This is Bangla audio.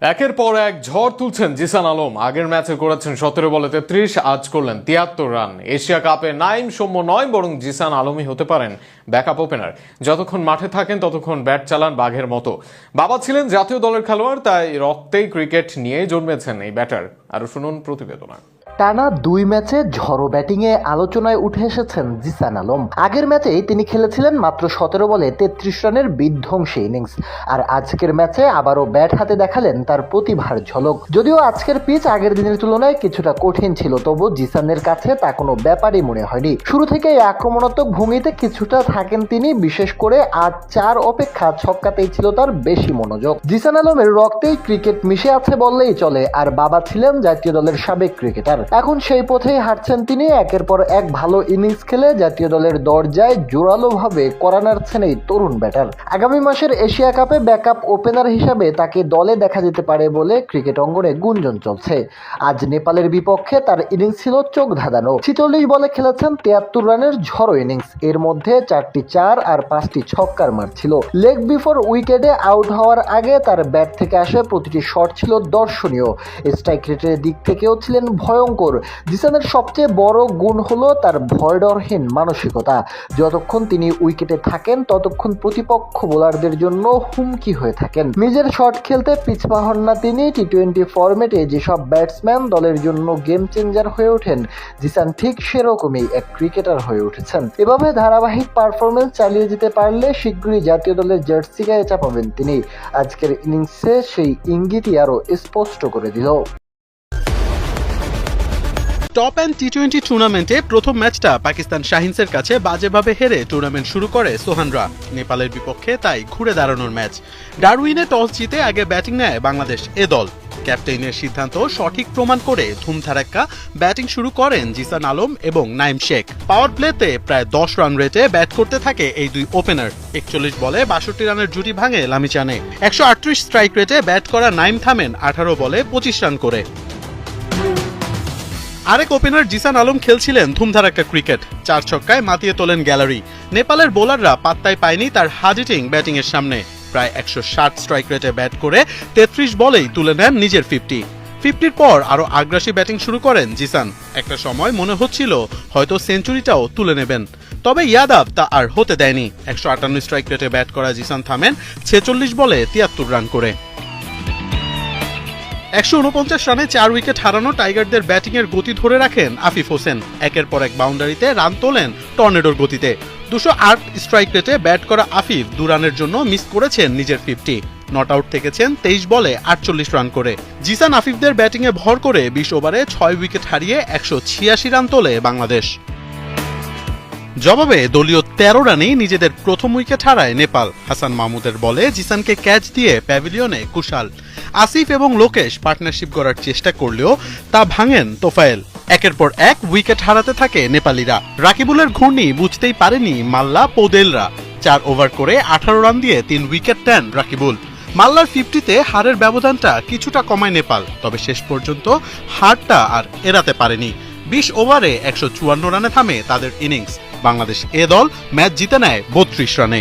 একের পর এক ঝড় তুলছেন জিসান আলম। আগের ম্যাচে করেছেন 17 বলে 33, আজ করলেন 73 রান। এশিয়া কাপে নাইম সৌম্য নয়, বরং জিসান আলমই হতে পারেন ব্যাকআপ ওপেনার। যতক্ষণ মাঠে থাকেন ততক্ষণ ব্যাট চালান বাঘের মতো। বাবা ছিলেন জাতীয় দলের খেলোয়াড়, তাই রক্তেই ক্রিকেট নিয়েই জন্মেছেন এই ব্যাটার। আরো শুনুন প্রতিবেদনা। টানা 2 ম্যাচে ঝড়ো ব্যাটিংয়ে আলোচনায় উঠে এসেছেন জিসান আলম। আগের ম্যাচেই তিনি খেলেছিলেন মাত্র 17 বলে 33 রানের বিধ্বংসী ইনিংস। আর আজকের ম্যাচে আবারও ব্যাট হাতে দেখালেন তার প্রতিভার ঝলক। যদিও আজকের পিচ আগের দিনের তুলনায় কিছুটা কঠিন ছিল, তবু জিসানের কাছে তা কোনো ব্যাপারই মনে হয়নি। শুরু থেকেই আক্রমণাত্মক ভঙ্গিতে কিছুটা থাকেন তিনি, বিশেষ করে আজ 4 অপেক্ষা ছক্কাতেই ছিল তার বেশি মনোযোগ। জিসান আলমের রক্তেই ক্রিকেট মিশে আছে বললেই চলে, আর বাবা ছিলেন জাতীয় দলের সাবেক ক্রিকেটার। এখন সেই পথেই হাঁটছেন তিনি। একের পর এক ভালো ইনিংস খেলে জাতীয় দলের দরজায় জোরালোভাবে কড়া নাড়ছেন এই তরুণ ব্যাটার। আগামী মাসের এশিয়া কাপে ব্যাকআপ ওপেনার হিসাবে তাকে দলে দেখা যেতে পারে বলে ক্রিকেট অঙ্গনে গুঞ্জন চলছে। আজ নেপালের বিপক্ষে তার ইনিংস ছিল চোখ ধাঁধানো। 46 বলে খেলেছেন 73 রানের ঝড়ো ইনিংস। এর মধ্যে 4টি 4 আর 5টি ছক্কার মার ছিল। লেগ বিফোর উইকেটে আউট হওয়ার আগে তার ব্যাট থেকে আসে প্রতিটি শট ছিল দর্শনীয়। স্ট্রাইক রেটের দিক থেকেও ছিলেন ভয়ঙ্কর। জিসানের সবচেয়ে বড় গুণ হলো তার ভয়ডরহীন মানসিকতা। যতক্ষণ তিনি উইকেটে থাকেন ততক্ষণ প্রতিপক্ষ বোলারদের জন্য হুমকি হয়ে থাকেন। নিজের শট খেলতে পিছপা হন না তিনি। টি-20 ফরম্যাটে যেসব ব্যাটসম্যান দলের জন্য গেম চেঞ্জার হয়ে ওঠেন, জিসান ঠিক সেরকমই এক ক্রিকেটার হয়ে উঠেছেন। এভাবে ধারাবাহিক পারফরমেন্স চালিয়ে যেতে পারলে শীঘ্রই জাতীয় দলের জার্সি গায়ে চাপাবেন তিনি। আজকের ইনিংসে সেই ইঙ্গিতই আরও স্পষ্ট করে দিল। টপ অ্যান্ড টি-20 টুর্নামেন্টে প্রথম ম্যাচটা পাকিস্তান শাহিনসের কাছে বাজেভাবে হেরে টুর্নামেন্ট শুরু করে সোহানরা। নেপালের বিপক্ষে তাই ঘুরে দাঁড়ানোর ম্যাচ। ডারউইনে টস জিতে আগে ব্যাটিং নেয় বাংলাদেশ এ দল। ক্যাপ্টেনের সিদ্ধান্ত সঠিক প্রমাণ করে ধুমধারাক্কা ব্যাটিং শুরু করেন জিসান আলম এবং নাইম শেখ। পাওয়ার প্লেতে প্রায় 10 রান রেটে ব্যাট করতে থাকে এই দুই ওপেনার। 41 বলে 62 রানের জুটি ভাঙে লামিচানে। 138 স্ট্রাইক রেটে ব্যাট করা নাইম থামেন 18 বলে 25 রান করে। আরেক ওপেনার জিসান আলম খেলছিলেন ধুমধারাক্কা ক্রিকেট। 4 ছক্কায় মাতিয়ে তোলেন গ্যালারি। নেপালের বোলাররা পাত্তাই পায়নি তার হার্ড হিটিং ব্যাটিং এর সামনে। প্রায় 160 স্ট্রাইক রেটে ব্যাট করে 33 বলেই তুলে নেন নিজের 50-50-র পর আরো আগ্রাসী ব্যাটিং শুরু করেন জিসান। একটা সময় মনে হচ্ছিল হয়তো সেঞ্চুরিটাও তুলে নেবেন, তবে ইয়াদাব তা আর হতে দেয়নি। 158 স্ট্রাইক রেটে ব্যাট করা জিসান থামেন 46 বলে 73 রান করে। 149 রানে 4 উইকেট হারানো টাইগারদের ব্যাটিংয়ের গতি ধরে রাখেন আফিফ হোসেন। একের পর এক বাউন্ডারিতে রান তোলেন টর্নেডোর গতিতে। 208 স্ট্রাইক রেটে ব্যাট করা আফিফ 2 রানের জন্য মিস করেছেন নিজের 50। নট আউট থেকেছেন 23 বলে 48 রান করে। জিসান আফিফদের ব্যাটিংয়ে ভর করে 20 ওভারে 6 উইকেট হারিয়ে 186 রান তোলে বাংলাদেশ। জবাবে দলীয় 13 রানেই নিজেদের প্রথম উইকেট হারায় নেপাল। হাসান মাহমুদের বলে জিসানকে ক্যাচ দিয়ে প্যাভিলিয়নে কুশাল। আসিফ এবং লোকেশ পার্টনারশিপ করার চেষ্টা করলেও তা ভাঙেন তোফায়েল। একের পর এক উইকেট হারাতে থাকে নেপালিরা। রাকিবুলের ঘূর্ণি বুঝতেই পারেনি মাল্লা পৌদেলরা। 4 ওভার করে 18 রান দিয়ে 3 উইকেট নেন রাকিবুল। মাল্লার 50-তে হারের ব্যবধানটা কিছুটা কমায় নেপাল, তবে শেষ পর্যন্ত হারটা আর এড়াতে পারেনি। 20 ওভারে 154 রানে থামে তাদের ইনিংস। বাংলাদেশ এ দল ম্যাচ জিতে নেয় 32 রানে।